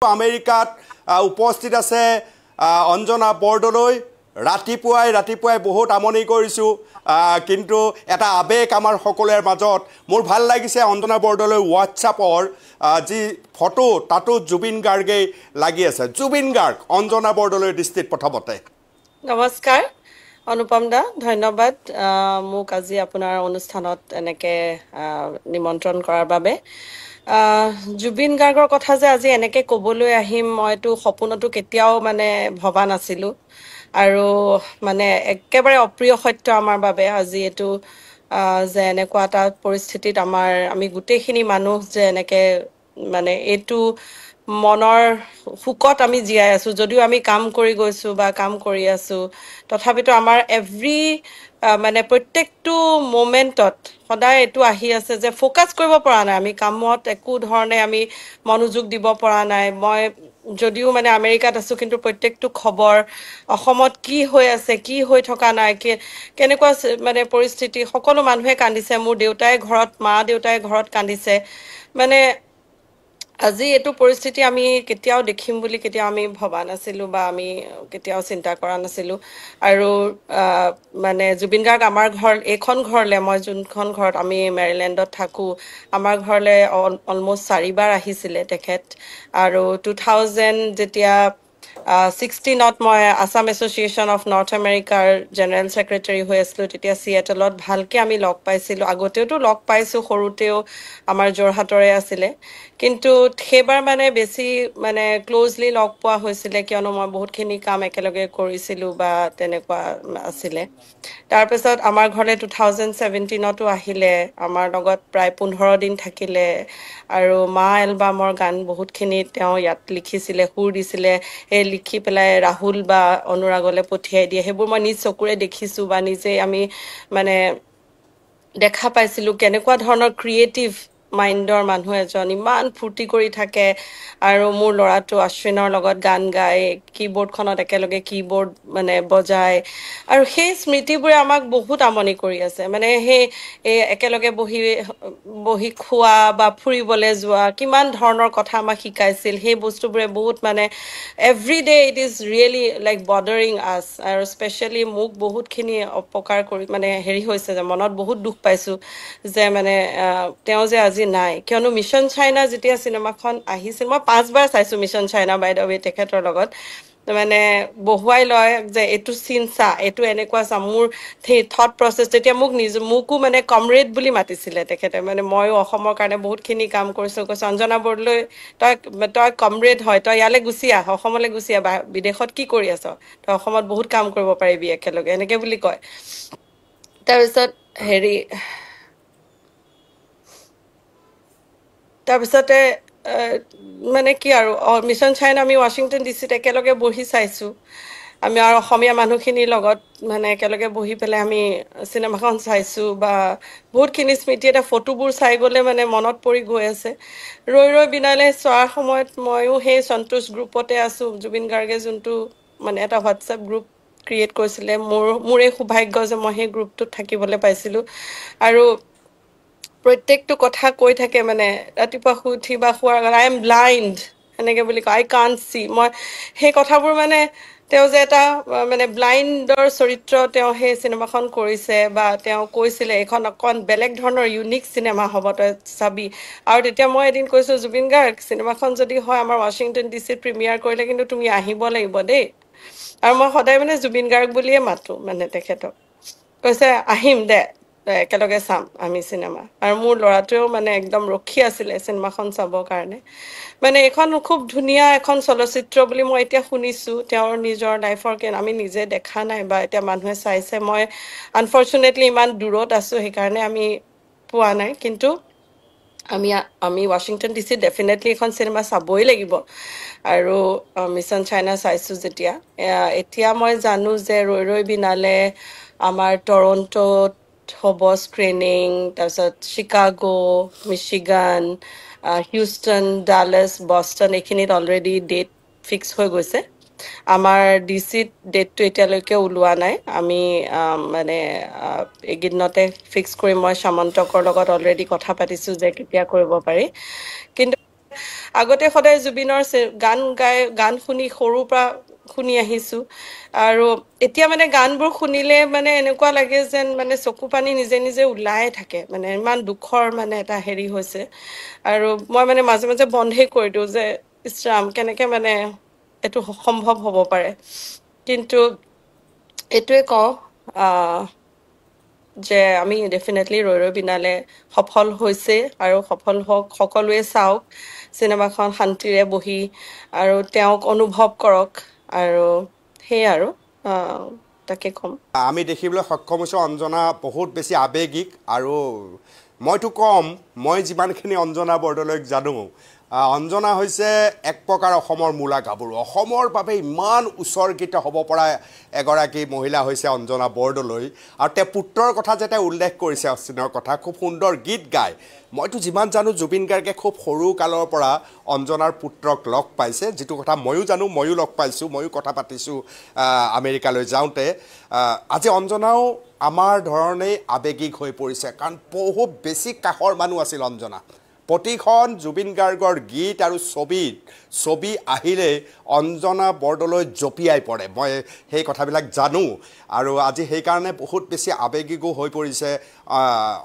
আমেৰিকাত উপস্থিত আছে অঞ্জনা বৰদলৈ ৰাতিপুৱাই বহুত আমনি কৰিছো কিন্তু এটা আবেগ আমাৰ সকলোৰ মাজত মোৰ ভাল লাগিছে অঞ্জনা বৰদলৈ হোৱাটছআপৰ যি ফটো তাতো জুবিন গাৰ্গে লাগি আছে জুবিন গাৰ্গ অঞ্জনা বৰদলৈৰ দৃষ্টিত প্ৰথমতে নমস্কাৰ অনুপম দা ধন্যবাদ মোক আজি আপোনাৰ অনুষ্ঠানত এনেকে নিমন্ত্ৰণ কৰাৰ বাবে জুবিন গাৰ্গৰ কথা যে আজি এনেকে ক'বলৈ আহিম মইতো সপোনতো কেতিয়াও মানে ভবা নাছিলো আৰু মানে একেবাৰে অপ্ৰিয় সত্য আমাৰ বাবে আজি এটো যে এনেকুৱা এটা পৰিস্থিতিত আমি গোটেইখিনি মানুহ যে এনেকে মানে এইটো মনৰ হুকত আমি জীয়াই আছো যদিও আমি কাম কৰি গৈছো বা কাম কৰি আছো তথাপিতো আমাৰ এভৰি মানে প্ৰত্যেকটো মোমেন্টত সদায় এটো আহি আছে যে ফোকাস কৰিব পৰা নাই আমি কামত একো ধৰণে আমি মনোযোগ দিব পৰা নাই মই যদিও মানে আমেৰিকাত আছো কিন্তু প্ৰত্যেকটো খবৰ অসমত কি হৈ আছে কি হৈ থকা নাই কেনেকুৱা মানে পৰিস্থিতি সকলো মানুহে কান্দিছে মোৰ দেউতাই ঘৰত মা দেউতাই ঘৰত কান্দিছে মানে আজি এটো পৰিস্থিতি আমি কেতিয়াও দেখিম বুলি কেতিয়াও আমি ভবা নাছিলো বা আমি কেতিয়াও চিন্তা কৰা নাছিলো আৰু মানে জুবিন গাৰ্গ আমাৰ ঘৰ এখন ঘৰলে মই যোনখন ঘৰত আমি মেৰিল্যান্ডত থাকো আমাৰ ঘৰলে অলমোস্ট 4 বাৰ আহিছিলে তেখেত আৰু 2000 যেতিয়া 16ত মই আসাম এছ'চিয়েশ্যন অফ নৰ্থ আমেৰিকাৰ জেনেৰেল সেক্ৰেটাৰী হৈ আছিলো তেতিয়া সিয়েটলত ভালকে আমি লগ পাইছিলো আগতেওতো লগ পাইছো সৰুতেও আমাৰ জৰহাটৰে আছিলে কিন্তু সেইবাৰ মানে বেছি মানে ক্লোজলি লগ পোৱা হৈছিলে কিয়নো মই বহুতখিনি কাম একেলগে কৰিছিলো বা তেনেকুৱা আছিলে তাৰপিছত আমাৰ ঘৰলে 2017তো আহিলে আমাৰ লগত প্ৰায় 15 দিন থাকিলে আৰু মা এলবামৰ গান বহুতখিনি তেওঁ ইয়াত লিখিছিলে সুৰ দিছিলে এই লিখি পেলাই ৰাহুল বা অনুৰাগলে পঠিয়াই দিয়ে সেইবোৰ মই নিজ চকুৰে দেখিছো বা নিজে আমি মানে দেখা পাইছিলো কেনেকুৱা ধৰণৰ ক্ৰিয়েটিভ মাইণ্ডৰ মানুহ এজন ইমান ফূৰ্তি কৰি থাকে আৰু মোৰ ল'ৰাটো অশ্বিনৰ লগত গান গায় কিবৰ্ডখনত একেলগে কিবৰ্ড মানে বজায় আৰু সেই স্মৃতিবোৰে আমাক বহুত আমনি কৰি আছে মানে সেই একেলগে বহি খোৱা বা ফুৰিবলৈ যোৱা কিমান ধৰণৰ কথা আমাক শিকাইছিল সেই বস্তুবোৰে বহুত মানে every day it is really like bothering আছ আৰু স্পেচিয়েলি মোক বহুতখিনি অপকাৰ কৰি মানে হেৰি হৈছে যে মনত বহুত দুখ পাইছো যে মানে তেওঁ যে আজি নাই কিয়নো মিছন চাইনা যেতিয়া চিনেমাখন আহিছিল মই 5 বাৰ চাইছো Mission China by the way তেখেতৰ লগত মানে বহুৱাই লয় যে এইটো চিন চা এইটো এনেকুৱা চা মোৰ থট প্ৰচেছ তেতিয়া মোকো মানে কমৰেড বুলি মাতিছিলে তেখেতে মানে ময়ো অসমৰ কাৰণে বহুতখিনি কাম কৰিছো অঞ্জনা বৰদলৈ তই কমৰেড হয় তই ইয়ালৈ গুচি আহ অসমলৈ গুচি আহ বিদেশত কি কৰি আছ তই অসমত বহুত কাম কৰিব পাৰিবি একেলগে এনেকে বুলি কয় তাৰপিছত হেৰি তাৰপিছতে মানে কি আৰু মিছন চাইনা আমি ৱাশ্বিংটন ডিচিত একেলগে বহি চাইছো আমি আৰু অসমীয়া মানুহখিনিৰ লগত মানে একেলগে বহি পেলাই আমি চিনেমাখন চাইছো বা বহুতখিনি স্মৃতি এটা ফটোবোৰ চাই গ'লে মানে মনত পৰি গৈ আছে ৰৈ বিনালে চোৱাৰ সময়ত ময়ো সেই সন্তোষ গ্ৰুপতে আছো জুবিন গাৰ্গে যোনটো মানে এটা হোৱাটছএপ গ্ৰুপ ক্ৰিয়েট কৰিছিলে মোৰে সৌভাগ্য যে মই সেই গ্ৰুপটোত থাকিবলৈ পাইছিলো আৰু প্ৰত্যেকটো কথা কৈ থাকে মানে ৰাতিপুৱা শুই উঠি বা শুৱাৰ আগত আই এম ব্লাইণ্ড এনেকে বুলি কয় আই কান্ট সি মই সেই কথাবোৰ মানে তেওঁ যে এটা মানে ব্লাইণ্ডৰ চৰিত্ৰ তেওঁ সেই চিনেমাখন কৰিছে বা তেওঁ কৈছিলে এইখন অকণ বেলেগ ধৰণৰ ইউনিক চিনেমা হ'ব তই চাবি আৰু তেতিয়া মই এদিন কৈছো জুবিন গাৰ্গ চিনেমাখন যদি হয় আমাৰ ৱাশ্বিংটন ডিচিত প্ৰিমিয়াৰ কৰিলে কিন্তু তুমি আহিব লাগিব দেই আৰু মই সদায় মানে জুবিন গাৰ্গ বুলিয়ে মাতো মানে তেখেতক কৈছে আহিম দে একেলগে চাম আমি চিনেমা আৰু মোৰ ল'ৰাটোৱেও মানে একদম ৰখি আছিলে চিনেমাখন চাবৰ কাৰণে মানে এখন খুব ধুনীয়া এখন চলচ্চিত্ৰ বুলি মই এতিয়া শুনিছো তেওঁৰ নিজৰ লাইফৰ আমি নিজে দেখা নাই বা এতিয়া মানুহে চাইছে মই আনফৰ্চুনেটলি ইমান দূৰত আছো সেইকাৰণে আমি পোৱা নাই কিন্তু আমি ৱাশ্বিংটন ডিচিত ডেফিনেটলি এখন চিনেমা চাবই লাগিব আৰু মিছন চাইনা চাইছো যেতিয়া এতিয়া মই জানো যে ৰৈ বিনালে আমাৰ টৰন্টোত হ'ব স্ক্ৰিনিং তাৰপিছত Chicago Michigan Heuston Dallas Boston এইখিনিত অলৰেডি ডেট ফিক্স হৈ গৈছে আমাৰ ডিচিত ডেটটো এতিয়ালৈকে ওলোৱা নাই আমি মানে এইকেইদিনতে ফিক্স কৰি মই সামন্তকৰ লগত অলৰেডি কথা পাতিছো যে কেতিয়া কৰিব পাৰি কিন্তু আগতে সদায় জুবিনৰ গান শুনি সৰুৰ পৰা শুনি আহিছোঁ আৰু এতিয়া মানে গানবোৰ শুনিলে মানে এনেকুৱা লাগে যেন মানে চকু পানী নিজে নিজে ওলাই থাকে মানে ইমান দুখৰ মানে এটা হেৰি হৈছে আৰু মই মানে মাজে মাজে বন্ধেই কৰি দিওঁ যে ইছৰাম কেনেকে মানে এইটো সম্ভৱ হ'ব পাৰে কিন্তু এইটোৱে কওঁ যে আমি ডেফিনেটলি ৰৈ ৰৈ বিনালে সফল হৈছে আৰু সফল হওক সকলোৱে চাওক চিনেমাখন শান্তিৰে বহি আৰু তেওঁক অনুভৱ কৰক আৰু সেয়ে আৰু তাকে ক'ম আমি দেখিবলৈ সক্ষম হৈছোঁ অঞ্জনা বহুত বেছি আৱেগিক আৰু মইতো ক'ম মই যিমানখিনি অঞ্জনা বৰদলৈক জানো অঞ্জনা হৈছে এক প্ৰকাৰ অসমৰ মূলা গাভৰু অসমৰ বাবে ইমান উৎসৰ্গিত হ'ব পৰা এগৰাকী মহিলা হৈছে অঞ্জনা বৰদলৈ আৰু তেওঁ পুত্ৰৰ কথা যেতিয়া উল্লেখ কৰিছে অশ্বিনৰ কথা খুব সুন্দৰ গীত গায় মইতো যিমান জানো জুবিন গাৰ্গে খুব সৰু কালৰ পৰা অঞ্জনাৰ পুত্ৰক লগ পাইছে যিটো কথা ময়ো জানো ময়ো লগ পাইছোঁ ময়ো কথা পাতিছোঁ আমেৰিকালৈ যাওঁতে আজি অঞ্জনাও আমাৰ ধৰণেই আৱেগিক হৈ পৰিছে কাৰণ বহুত বেছি কাষৰ মানুহ আছিল অঞ্জনা প্ৰতিখন জুবিন গাৰ্গৰ গীত আৰু ছবি আহিলে অঞ্জনা বৰদলৈ জঁপিয়াই পৰে মই সেই কথাবিলাক জানো আৰু আজি সেইকাৰণে বহুত বেছি আৱেগিকো হৈ পৰিছে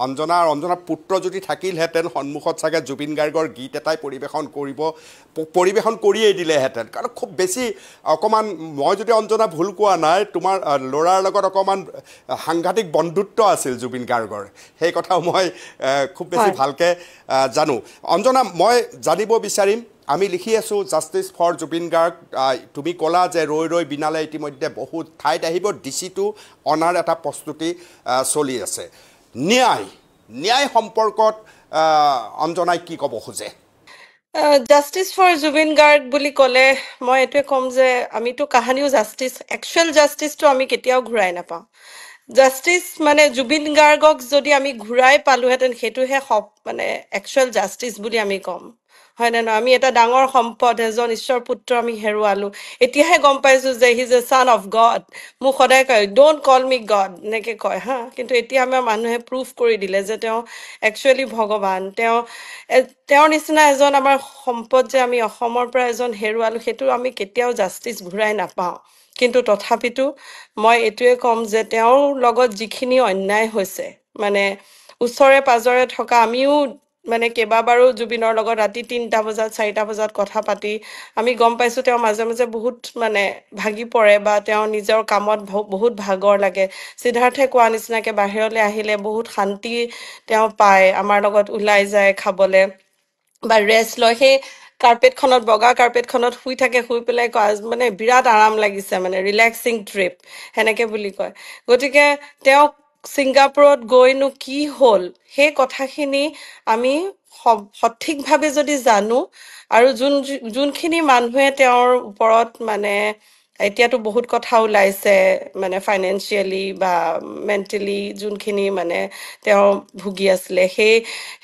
অঞ্জনাৰ পুত্ৰ যদি থাকিলহেঁতেন সন্মুখত চাগে জুবিন গাৰ্গৰ গীত এটাই পৰিৱেশন কৰিয়েই দিলেহেঁতেন কাৰণ খুব বেছি অকণমান মই যদি অঞ্জনা ভুল কোৱা নাই তোমাৰ ল'ৰাৰ লগত অকণমান সাংঘাতিক বন্ধুত্ব আছিল জুবিন গাৰ্গৰ সেই কথাও মই খুব বেছি ভালকৈ জানো অঞ্জনা মই জানিব বিচাৰিম আমি লিখি আছোঁ জাষ্টিছ ফৰ জুবিন গাৰ্গ তুমি ক'লা যে ৰৈ ৰৈ বিনালে ইতিমধ্যে বহুত ঠাইত আহিব ডিচিটো অনাৰ এটা প্ৰস্তুতি চলি আছে ন্যায় সম্পৰ্কত অঞ্জনাই কি ক'ব খোজে জাষ্টিছ ফৰ জুবিন গাৰ্গ বুলি ক'লে মই এইটোৱে ক'ম যে আমিতো কাহানিও একচুৱেল জাষ্টিছটো আমি কেতিয়াও ঘূৰাই নাপাওঁ জাষ্টিছ মানে জুবিন গাৰ্গক যদি আমি ঘূৰাই পালোহেঁতেন সেইটোহে মানে একচুৱেল জাষ্টিছ বুলি আমি ক'ম হয় নে নহয় আমি এটা ডাঙৰ সম্পদ এজন ঈশ্বৰ পুত্ৰ আমি হেৰুৱালোঁ এতিয়াহে গম পাইছোঁ যে he is a son of God মোক সদায় কয় ডোণ্ট কল মি গড এনেকৈ কয় হা কিন্তু এতিয়া আমাৰ মানুহে প্ৰুভ কৰি দিলে যে তেওঁ একচুৱেলি ভগৱান তেওঁৰ নিচিনা এজন আমাৰ সম্পদ যে আমি অসমৰ পৰা এজন হেৰুৱালোঁ সেইটো আমি কেতিয়াও জাষ্টিছ ঘূৰাই নাপাওঁ কিন্তু তথাপিতো মই এইটোৱে ক'ম যে তেওঁৰ লগত যিখিনি অন্যায় হৈছে মানে ওচৰে পাজৰে থকা আমিও মানে কেইবাবাৰো জুবিনৰ লগত ৰাতি 3টা বজাত 4টা বজাত কথা পাতি আমি গম পাইছোঁ তেওঁ মাজে মাজে বহুত মানে ভাগি পৰে বা তেওঁ নিজৰ কামত বহুত ভাগৰ লাগে সিদ্ধাৰ্থে কোৱা নিচিনাকৈ বাহিৰলৈ আহিলে বহুত শান্তি তেওঁ পায় আমাৰ লগত ওলাই যায় খাবলৈ বা ৰেষ্ট লয় সেই কাৰ্পেটখনত বগা কাৰ্পেটখনত শুই থাকে শুই পেলাই কয় মানে বিৰাট আৰাম লাগিছে মানে ৰিলেক্সিং ট্ৰিপ সেনেকৈ বুলি কয় গতিকে তেওঁক ছিংগাপুৰত গৈনো কি হ'ল সেই কথাখিনি আমি সঠিকভাৱে যদি জানো আৰু যোনখিনি মানুহে তেওঁৰ ওপৰত মানে এতিয়াতো বহুত কথা ওলাইছে মানে ফাইনেন্সিয়েলি বা মেণ্টেলি যোনখিনি মানে তেওঁ ভুগি আছিলে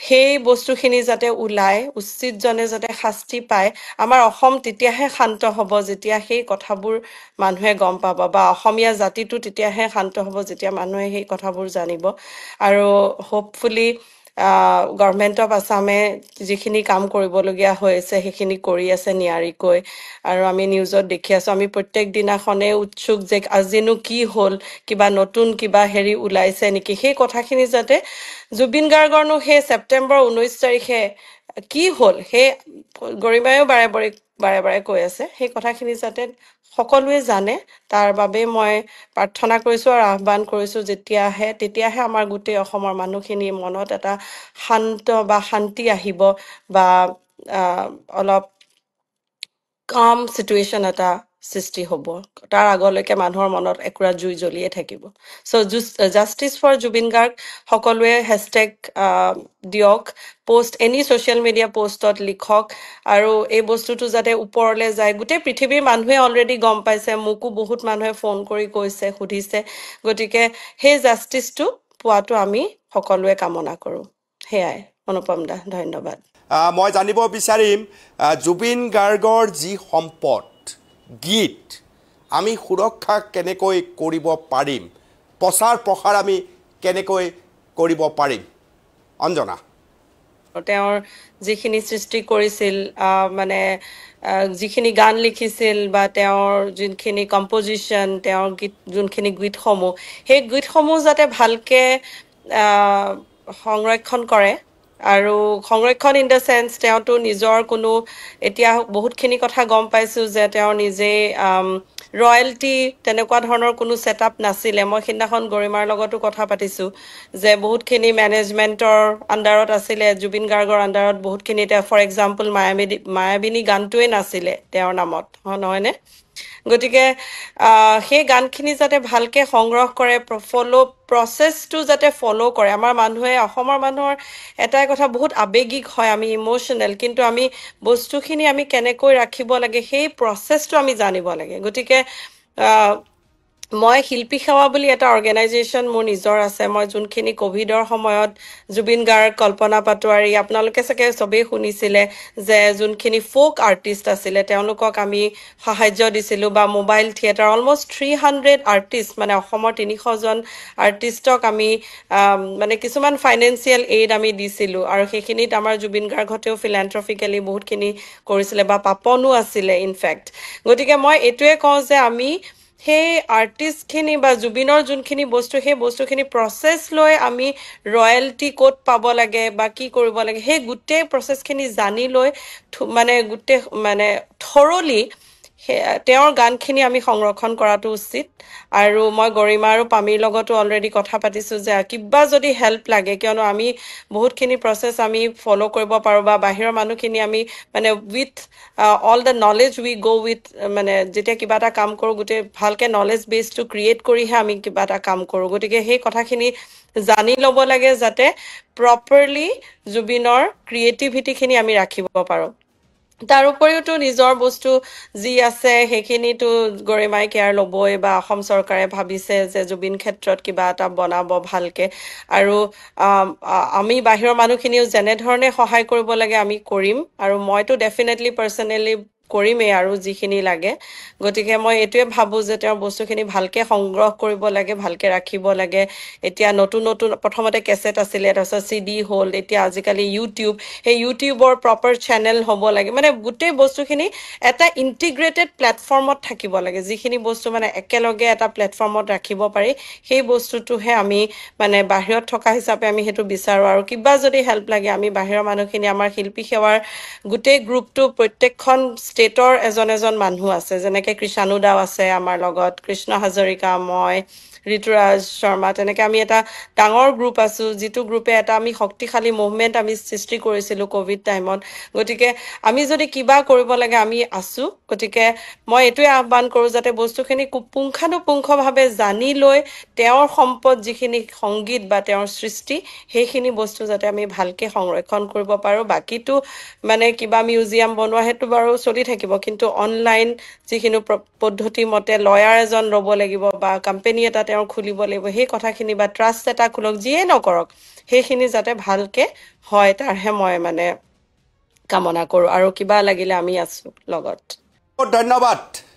সেই বস্তুখিনি যাতে ওলাই উচিতজনে যাতে শাস্তি পায় আমাৰ অসম তেতিয়াহে শান্ত হ'ব যেতিয়া সেই কথাবোৰ মানুহে গম পাব বা অসমীয়া জাতিটো তেতিয়াহে শান্ত হ'ব যেতিয়া মানুহে সেই কথাবোৰ জানিব আৰু হোপফুলি গভৰ্ণমেণ্ট অফ আছামে যিখিনি কাম কৰিবলগীয়া হৈ আছে সেইখিনি কৰি আছে নিয়াৰিকৈ আৰু আমি নিউজত দেখি আছোঁ আমি প্ৰত্যেক দিনাখনেই উৎসুক যে আজিনো কি হ'ল কিবা নতুন কিবা হেৰি ওলাইছে নেকি সেই কথাখিনি যাতে জুবিন গাৰ্গৰনো সেই ছেপ্টেম্বৰ 19 তাৰিখে কি হ'ল সেই গৰিমায়েও বাৰে বাৰে কৈ আছে সেই কথাখিনি যাতে সকলোৱে জানে তাৰ বাবে মই প্ৰাৰ্থনা কৰিছোঁ আৰু আহ্বান কৰিছোঁ তেতিয়াহে আমাৰ গোটেই অসমৰ মানুহখিনি মনত এটা শান্ত বা শান্তি আহিব বা অলপ কাম চিটুৱেশ্যন এটা সৃষ্টি হ'ব তাৰ আগলৈকে মানুহৰ মনত একুৰা জুই জ্বলিয়ে থাকিব চ' জাষ্টিছ ফৰ জুবিন গাৰ্গ সকলোৱে হেছটেগ দিয়ক পোষ্ট এনি ছ'চিয়েল মিডিয়া পোষ্টত লিখক আৰু এই বস্তুটো যাতে ওপৰলৈ যায় গোটেই পৃথিৱীৰ মানুহে অলৰেডি গম পাইছে মোকো বহুত মানুহে ফোন কৰি কৈছে সুধিছে গতিকে সেই জাষ্টিছটো পোৱাটো আমি সকলোৱে কামনা কৰোঁ সেয়াই অনুপম দা ধন্যবাদ মই জানিব বিচাৰিম জুবিন গাৰ্গৰ যি সম্পদ গীত আমি সুৰক্ষা কেনেকৈ কৰিব পাৰিম প্ৰচাৰ প্ৰসাৰ আমি কেনেকৈ কৰিব পাৰিম অঞ্জনা তেওঁৰ যিখিনি সৃষ্টি কৰিছিল মানে যিখিনি গান লিখিছিল বা তেওঁৰ যোনখিনি কম্পজিশ্যন তেওঁৰ যোনখিনি গীতসমূহ সেই গীতসমূহ যাতে ভালকে সংৰক্ষণ কৰে আৰু সংৰক্ষণ ইন দ্য চেন্স তেওঁতো নিজৰ কোনো এতিয়া বহুতখিনি কথা গম পাইছোঁ যে তেওঁ নিজেই ৰয়েলটি তেনেকুৱা ধৰণৰ কোনো ছেটআপ নাছিলে মই সিদিনাখন গৰিমাৰ লগতো কথা পাতিছোঁ যে বহুতখিনি মেনেজমেণ্টৰ আণ্ডাৰত আছিলে জুবিন গাৰ্গৰ আণ্ডাৰত বহুতখিনি এতিয়া ফৰ এক্সাম্পল মায়াবিনী গানটোৱে নাছিলে তেওঁৰ নামত নহয়নে গতিকে সেই গানখিনি যাতে ভালকে সংগ্ৰহ কৰে প্ৰচেছটো যাতে ফ'ল' কৰে আমাৰ মানুহে অসমৰ মানুহৰ এটাই কথা বহুত আৱেগিক হয় আমি ইম'চনেল কিন্তু আমি বস্তুখিনি আমি কেনেকৈ ৰাখিব লাগে সেই প্ৰচেছটো আমি জানিব লাগে গতিকে মই শিল্পী সেৱা বুলি এটা অৰ্গেনাইজেশ্যন মোৰ নিজৰ আছে মই যোনখিনি ক'ভিডৰ সময়ত জুবিন গাৰ্গ কল্পনা পাটোৱাৰী আপোনালোকে চাগে চবেই শুনিছিলে যে যোনখিনি ফ'ক আৰ্টিষ্ট আছিলে তেওঁলোকক আমি সাহাৰ্য দিছিলোঁ বা মোবাইল থিয়েটাৰ অলমষ্ট 300 আৰ্টিষ্ট মানে অসমৰ 300জন আৰ্টিষ্টক আমি মানে কিছুমান ফাইনেন্সিয়েল এইড আমি দিছিলোঁ আৰু সেইখিনিত আমাৰ জুবিন গাৰ্গহঁতেও ফিলেন্থ্ৰফিকেলি বহুতখিনি কৰিছিলে বা পাপনো আছিলে ইনফেক্ট গতিকে মই এইটোৱে কওঁ যে আমি সেই আৰ্টিষ্টখিনি বা জুবিনৰ যোনখিনি বস্তু সেই বস্তুখিনি প্ৰচেছ লৈ আমি ৰয়েলটি ক'ত পাব লাগে বা কি কৰিব লাগে সেই গোটেই প্ৰচেছখিনি জানি লৈ মানে গোটেই মানে থৰলি তেওঁৰ গানখিনি আমি সংৰক্ষণ কৰাটো উচিত আৰু মই গৰিমা আৰু পামীৰ লগতো অলৰেডি কথা পাতিছোঁ যে কিবা যদি হেল্প লাগে কিয়নো আমি বহুতখিনি প্ৰচেছ আমি ফ'ল' কৰিব পাৰোঁ বা বাহিৰৰ মানুহখিনি আমি মানে উইথ অল দ্য নলেজ উই গ' উইথ মানে যেতিয়া কিবা এটা কাম কৰোঁ গোটেই ভালকৈ নলেজ বেছটো ক্ৰিয়েট কৰিহে আমি কিবা এটা কাম কৰোঁ গতিকে সেই কথাখিনি জানি ল'ব লাগে যাতে প্ৰপাৰলি জুবিনৰ ক্ৰিয়েটিভিটিখিনি আমি ৰাখিব পাৰোঁ তাৰ উপৰিওতো নিজৰ বস্তু যি আছে সেইখিনিতো গৰিমাই কেয়াৰ ল'বই বা অসম চৰকাৰে ভাবিছে যে জুবিন ক্ষেত্ৰত কিবা এটা বনাব ভালকে আৰু আমি বাহিৰৰ মানুহখিনিও যেনেধৰণে সহায় কৰিব লাগে আমি কৰিম আৰু মইতো ডেফিনেটলি পাৰ্চনেলি কৰিমেই আৰু যিখিনি লাগে গতিকে মই এইটোৱে ভাবোঁ যে তেওঁৰ বস্তুখিনি ভালকৈ সংগ্ৰহ কৰিব লাগে ভালকৈ ৰাখিব লাগে এতিয়া নতুন নতুন প্ৰথমতে কেছেট আছিলে তাৰপিছত CD হ'ল এতিয়া আজিকালি ইউটিউব সেই ইউটিউবৰ প্ৰপাৰ চেনেল হ'ব লাগে মানে গোটেই বস্তুখিনি এটা ইণ্টিগ্ৰেটেড প্লেটফৰ্মত থাকিব লাগে যিখিনি বস্তু মানে একেলগে এটা প্লেটফৰ্মত ৰাখিব পাৰি সেই বস্তুটোহে আমি মানে বাহিৰত থকা হিচাপে আমি সেইটো বিচাৰোঁ আৰু কিবা যদি হেল্প লাগে আমি বাহিৰৰ মানুহখিনি আমাৰ শিল্পী সেৱাৰ গোটেই গ্ৰুপটো প্ৰত্যেকখন ষ্টেটৰ এজন মানুহ আছে যেনেকৈ কৃষাণু দাও আছে আমাৰ লগত কৃষ্ণ হাজৰিকা মই ঋতুৰাজ শৰ্মা তেনেকৈ আমি এটা ডাঙৰ গ্ৰুপ আছোঁ যিটো গ্ৰুপে এটা আমি শক্তিশালী মুভমেণ্ট আমি সৃষ্টি কৰিছিলোঁ ক'ভিড টাইমত গতিকে আমি যদি কিবা কৰিব লাগে আমি আছোঁ গতিকে মই এইটোৱে আহ্বান কৰোঁ যাতে বস্তুখিনি পুংখানুপুংখভাৱে জানি লৈ তেওঁৰ সম্পদ যিখিনি সংগীত বা তেওঁৰ সৃষ্টি সেইখিনি বস্তু যাতে আমি ভালকৈ সংৰক্ষণ কৰিব পাৰোঁ বাকীটো মানে কিবা মিউজিয়াম বনোৱা সেইটো বাৰু চলি থাকিব কিন্তু অনলাইন যিখিনি পদ্ধতি মতে লয়াৰ এজন ল'ব লাগিব বা কোম্পানী এটা তেওঁ খুলিব লাগিব সেই কথাখিনি বা ট্ৰাষ্ট এটা খোলক যিয়ে নকৰক সেইখিনি যাতে ভালকৈ হয় তাৰহে মই মানে কামনা কৰোঁ আৰু কিবা লাগিলে আমি আছোঁ লগত ধন্যবাদ